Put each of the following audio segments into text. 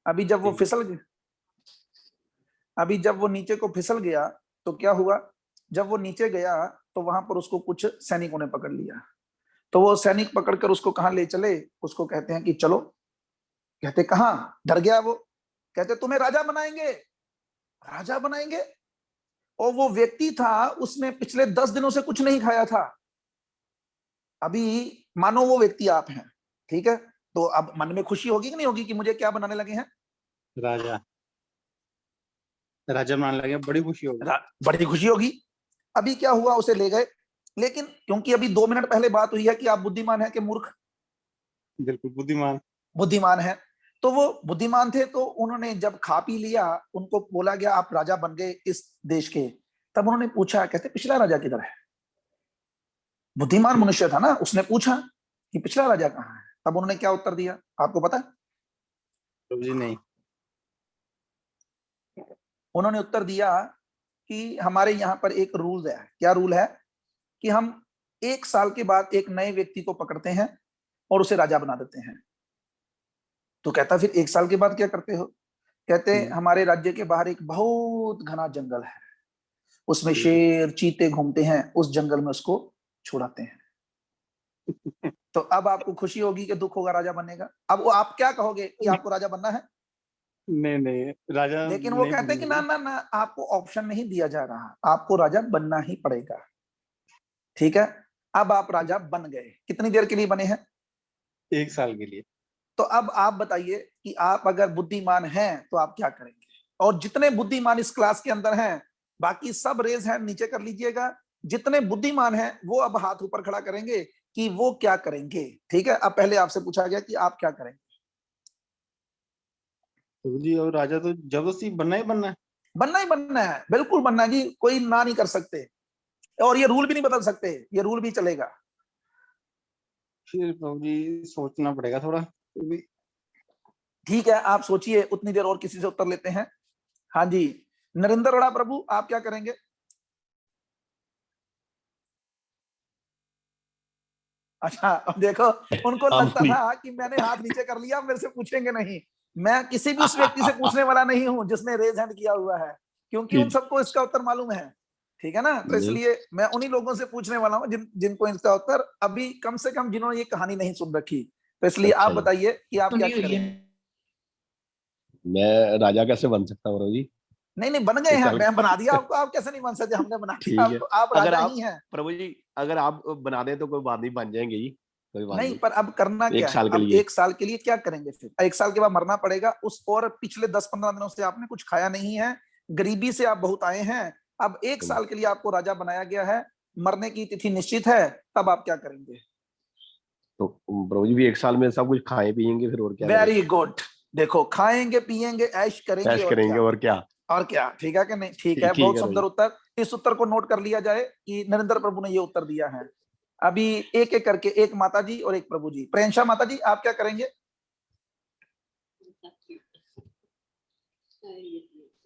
अभी जब वो फिसल गया, अभी जब वो नीचे को फिसल गया तो क्या हुआ, जब वो नीचे गया तो वहां पर उसको कुछ सैनिकों ने पकड़ लिया। तो वो सैनिक पकड़कर उसको कहां ले चले, उसको कहते हैं कि चलो। कहते कहां, डर गया वो। कहते तुम्हें राजा बनाएंगे, राजा बनाएंगे। और वो व्यक्ति था, उसने पिछले 10 दिनों से कुछ नहीं खाया था। अभी मानो वो व्यक्ति आप हैं, ठीक है, तो अब मन में खुशी होगी कि नहीं होगी कि मुझे क्या बनाने लगे हैं, राजा, राजा बनाने लगे, बड़ी खुशी होगी। बड़ी खुशी होगी। अभी क्या हुआ, उसे ले गए, लेकिन क्योंकि अभी 2 मिनट पहले बात हुई है कि आप बुद्धिमान है कि मूर्ख, बिल्कुल बुद्धिमान, बुद्धिमान है। तो वो बुद्धिमान थे, तो उन्होंने जब खा पी लिया, उनको बोला गया आप राजा बन गए इस देश के। तब उन्होंने पूछा, कहते पिछला राजा किधर है। बुद्धिमान मनुष्य था ना, उसने पूछा कि पिछला राजा कहाँ है। तब उन्होंने क्या उत्तर दिया, आपको पता है? प्रभु जी नहीं। उन्होंने उत्तर दिया कि हमारे यहाँ पर एक रूल है। क्या रूल है? कि हम 1 साल के बाद एक नए व्यक्ति को पकड़ते हैं और उसे राजा बना देते हैं। तो कहता फिर 1 साल के बाद क्या करते हो? कहते हमारे राज्य के बाहर एक बहुत घना जंगल है, उसमें शेर चीते घूमते हैं, उस जंगल में उसको छुड़ाते हैं। तो अब आपको खुशी होगी कि दुख होगा राजा बनने का? अब वो आप क्या कहोगे कि आपको राजा बनना है? नहीं नहीं, राजा लेकिन वो नहीं कहते हैं कि ना बनूंगा। ना ना, आपको ऑप्शन नहीं दिया जा रहा, आपको राजा बनना ही पड़ेगा। ठीक है, अब आप राजा बन गए। कितनी देर के लिए बने हैं? 1 साल के लिए। तो अब आप बताइए कि आप अगर बुद्धिमान हैं तो आप क्या करेंगे? और जितने बुद्धिमान इस क्लास के अंदर हैं, बाकी सब रेज हैंड नीचे कर लीजिएगा। जितने बुद्धिमान हैं वो अब हाथ ऊपर खड़ा करेंगे कि वो क्या करेंगे। ठीक है, अब पहले आपसे पूछा गया कि आप क्या करेंगे। प्रभु जी, और राजा तो जबरदस्ती बनना ही बनना है। बनना ही बनना है, बिल्कुल बनना है जी, कोई ना नहीं कर सकते। और ये रूल भी नहीं बदल सकते, ये रूल भी चलेगा। फिर प्रभु जी सोचना पड़ेगा थोड़ा तो भी। ठीक है, आप सोचिए, उतनी देर और किसी से उत्तर लेते हैं। हाँ जी, नरेंद्र बड़ा प्रभु, आप क्या करेंगे? अच्छा, अब देखो, उनको लगता था कि मैंने हाथ नीचे कर लिया, मेरे से पूछेंगे नहीं। मैं किसी भी उस व्यक्ति से पूछने वाला नहीं हूं जिसने रेज हैंड किया हुआ है, क्योंकि उन सबको इसका उत्तर मालूम है। ठीक है ना, तो इसलिए मैं उन्हीं लोगों से पूछने वाला हूं जिनको इसका उत्तर अभी कम से कम जिन्होंने ये कहानी नहीं सुन रखी। तो इसलिए आप बताइए कि आप क्या करेंगे। मैं राजा कैसे बन सकता हूँ प्रभु जी? नहीं नहीं, बन गए हैं, मैं बना दिया आपको, आप कैसे नहीं बन सकते, हमने बना दिया आपको, आप राजा ही हैं प्रभु जी। अगर आप बना दे तो कोई बात नहीं, बन जाएंगे जी, कोई बात नहीं। पर अब करना क्या है? अब 1 साल के लिए क्या करेंगे? फिर 1 साल के बाद मरना पड़ेगा उस, और पिछले 10-15 दिनों से आपने कुछ खाया नहीं है, गरीबी से आप बहुत आए हैं। अब 1 साल के लिए आपको राजा बनाया गया है, मरने की तिथि निश्चित है, तब आप क्या करेंगे? तो प्रभु जी भी 1 साल में सब कुछ खाए पियेंगे, फिर और क्या वेरी गुड। देखो, खाएंगे पिएंगे ऐश करेंगे, ऐश करेंगे और क्या, और क्या। ठीक है कि नहीं? ठीक है, बहुत सुंदर उत्तर। इस उत्तर को नोट कर लिया जाए कि नरेंद्र प्रभु ने ये उत्तर दिया है। अभी एक एक करके, एक माता जी और एक प्रभु जी। प्रेंशा माता जी, आप क्या करेंगे?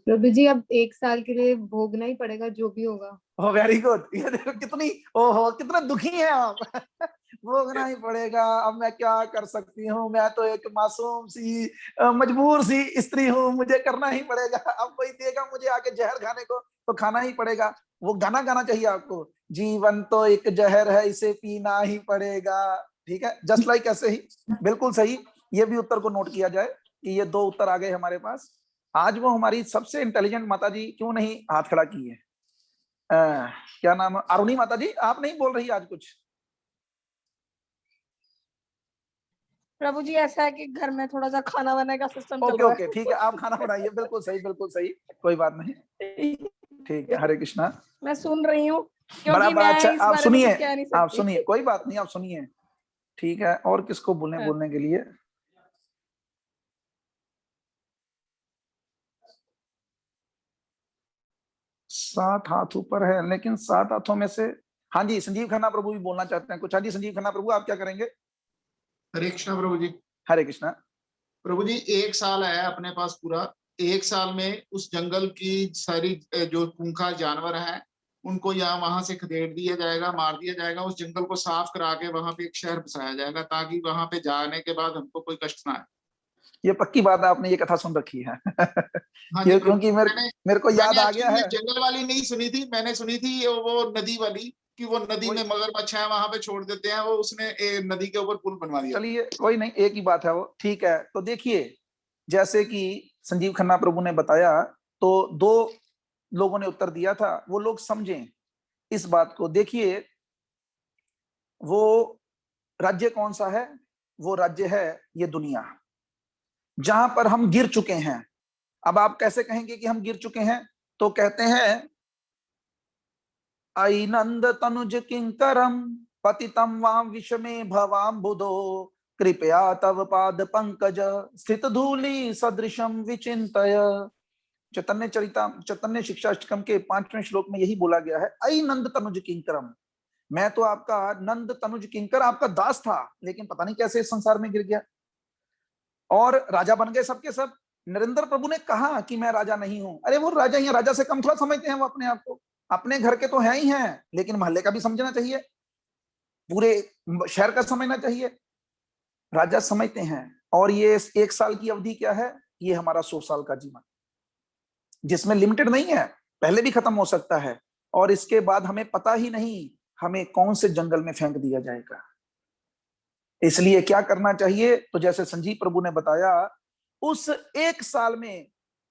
प्रभु जी, अब 1 साल के लिए भोगना ही पड़ेगा जो भी होगा। Oh very good. ये देखो कितनी, ओहो कितने दुखी हैं आप। भोगना ही पड़ेगा, अब मैं क्या कर सकती हूँ, मैं तो एक मासूम सी मजबूर सी स्त्री हूँ, मुझे करना ही पड़ेगा। अब कोई देगा मुझे आके जहर खाने को तो खाना ही पड़ेगा। वो गाना गाना चाहिए आपको, जीवन तो एक जहर है इसे पीना ही पड़ेगा। ठीक है, जस्ट लाइक ऐसे ही, बिल्कुल सही। ये भी उत्तर को नोट किया जाए कि ये 2 उत्तर आ गए हमारे पास। आज वो हमारी सबसे इंटेलिजेंट माता जी क्यों नहीं हाथ खड़ा की है? क्या नाम है? अरुणी माता जी, आप नहीं बोल रही आज कुछ? प्रभु जी, ऐसा है कि घर में थोड़ा सा खाना बनाने का सिस्टम चल ओके रहा है। ओके, ठीक है, आप खाना बनाइए, बिल्कुल सही, बिल्कुल सही, कोई बात नहीं। ठीक है, हरे कृष्णा। मैं सुन रही हूँ, बड़ा क्योंकि बड़ा मैं अच्छा, इस आप बारे में सुनिए, कुछ कह नहीं आप सकती। सुनिए, कोई बात नहीं, आप सुनिए। ठीक है, और किसको बोलने के लिए? सात हाथ ऊपर है, लेकिन 7 हाथों में से, हाँ जी, संजीव खन्ना प्रभु भी बोलना चाहते हैं कुछ। हाँ जी, संजीव खन्ना प्रभु, आप क्या करेंगे? हरे कृष्णा प्रभु जी। हरे कृष्णा प्रभु जी, 1 साल है अपने पास पूरा। 1 साल में उस जंगल की सारी जो खूंखार जानवर है उनको यहाँ वहां से खदेड़ दिया जाएगा, मार दिया जाएगा। उस जंगल को साफ करा के वहां पे एक शहर बसाया जाएगा, ताकि वहां पे जाने के बाद हमको कोई कष्ट ना आए। ये पक्की बात है, आपने ये कथा सुन रखी है। हाँ जी, क्योंकि मेरे को याद मैंने आ गया actually है। जंगल वाली नहीं सुनी थी, मैंने सुनी थी वो नदी वाली, कि वो नदी वही- में मगरमच्छ है, वहां पे छोड़ देते हैं, वो उसने नदी के ऊपर पुल बनवा दिया। चलिए कोई नहीं, एक ही बात है वो, ठीक है। तो देखिए, जैसे कि संजीव खन्ना प्रभु ने बताया, तो 2 लोगों ने उत्तर दिया था, वो लोग समझें इस बात को। देखिए, वो राज्य कौन सा है? वो राज्य है ये दुनिया, जहां पर हम गिर चुके हैं। अब आप कैसे कहेंगे कि हम गिर चुके हैं? तो कहते हैं, आई नंद तनुज किंकरम पतितम वाम विषमे भवाम बुधो कृपया तव पाद पंकज स्थित धूलि सदृशम विचिंतय। चैतन्य शिक्षाष्टकम के 5वें श्लोक में यही बोला गया है, आई नंद तनुज किंकरम। मैं तो आपका नंद तनुज किंकर, आपका दास था, लेकिन पता नहीं कैसे इस संसार में गिर गया और राजा बन गए सबके सब। नरेंद्र प्रभु ने कहा कि मैं राजा नहीं हूं। अरे वो राजा ही है, राजा से कम थोड़ा समझते हैं वो अपने आप को। अपने घर के तो हैं ही हैं, लेकिन मोहल्ले का भी समझना चाहिए, पूरे शहर का समझना चाहिए। राजा समझते हैं। और ये 1 साल की अवधि क्या है? ये हमारा 100 साल का जीवन, जिसमें लिमिटेड नहीं है, पहले भी खत्म हो सकता है। और इसके बाद हमें पता ही नहीं हमें कौन से जंगल में फेंक दिया जाएगा। इसलिए क्या करना चाहिए? तो जैसे संजीव प्रभु ने बताया, उस 1 साल में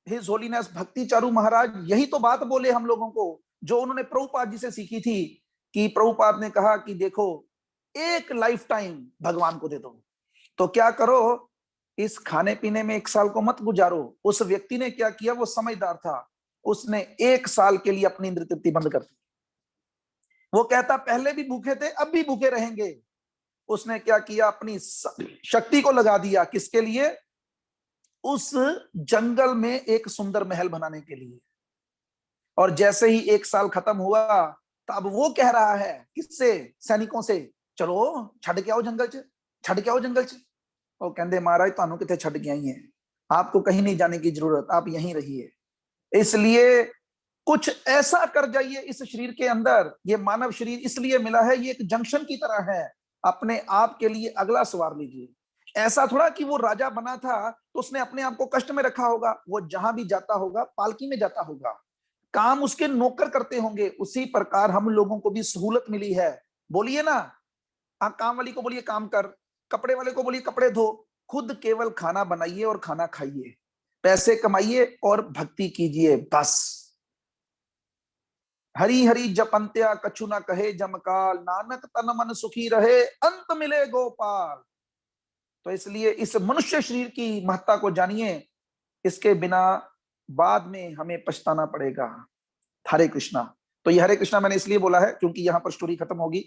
हिज होलीनेस भक्ति चारू महाराज यही तो बात बोले हम लोगों को, जो उन्होंने प्रभुपाद जी से सीखी थी। कि प्रभुपाद ने कहा कि देखो, एक लाइफ टाइम भगवान को दे दो, तो क्या करो, इस खाने पीने में 1 साल को मत गुजारो। उस व्यक्ति ने क्या किया? वो समझदार था, उसने 1 साल के लिए अपनी इंद्रिय तृप्ति बंद कर दी। वो कहता पहले भी भूखे थे, अब भी भूखे रहेंगे। उसने क्या किया? अपनी शक्ति को लगा दिया, किसके लिए? उस जंगल में एक सुंदर महल बनाने के लिए। और जैसे ही 1 साल खत्म हुआ, तब वो कह रहा है किससे? सैनिकों से, चलो छड़ के आओ जंगल च, छड़ के आओ जंगल च। वो कहते महाराज तानू किथे छड़ के आई है, आपको कहीं नहीं जाने की जरूरत, आप यहीं रहिए। इसलिए कुछ ऐसा कर जाइए इस शरीर के अंदर। ये मानव शरीर इसलिए मिला है, ये एक जंक्शन की तरह है, अपने आप के लिए अगला सवार लीजिए। ऐसा थोड़ा कि वो राजा बना था तो उसने अपने आप को कष्ट में रखा होगा। वो जहां भी जाता होगा पालकी में जाता होगा, काम उसके नौकर करते होंगे। उसी प्रकार हम लोगों को भी सहूलत मिली है। बोलिए ना, काम वाली को बोलिए काम कर, कपड़े वाले को बोलिए कपड़े धो, खुद केवल खाना बनाइए और खाना खाइए, पैसे कमाइए और भक्ति कीजिए, बस। हरि हरि जपंत्या कछु न कहे जमकाल, नानक तन मन सुखी रहे अंत मिले गोपाल। तो इसलिए इस मनुष्य शरीर की महत्ता को जानिए, इसके बिना बाद में हमें पछताना पड़ेगा। हरे कृष्णा। तो ये हरे कृष्णा मैंने इसलिए बोला है क्योंकि यहां पर स्टोरी खत्म होगी।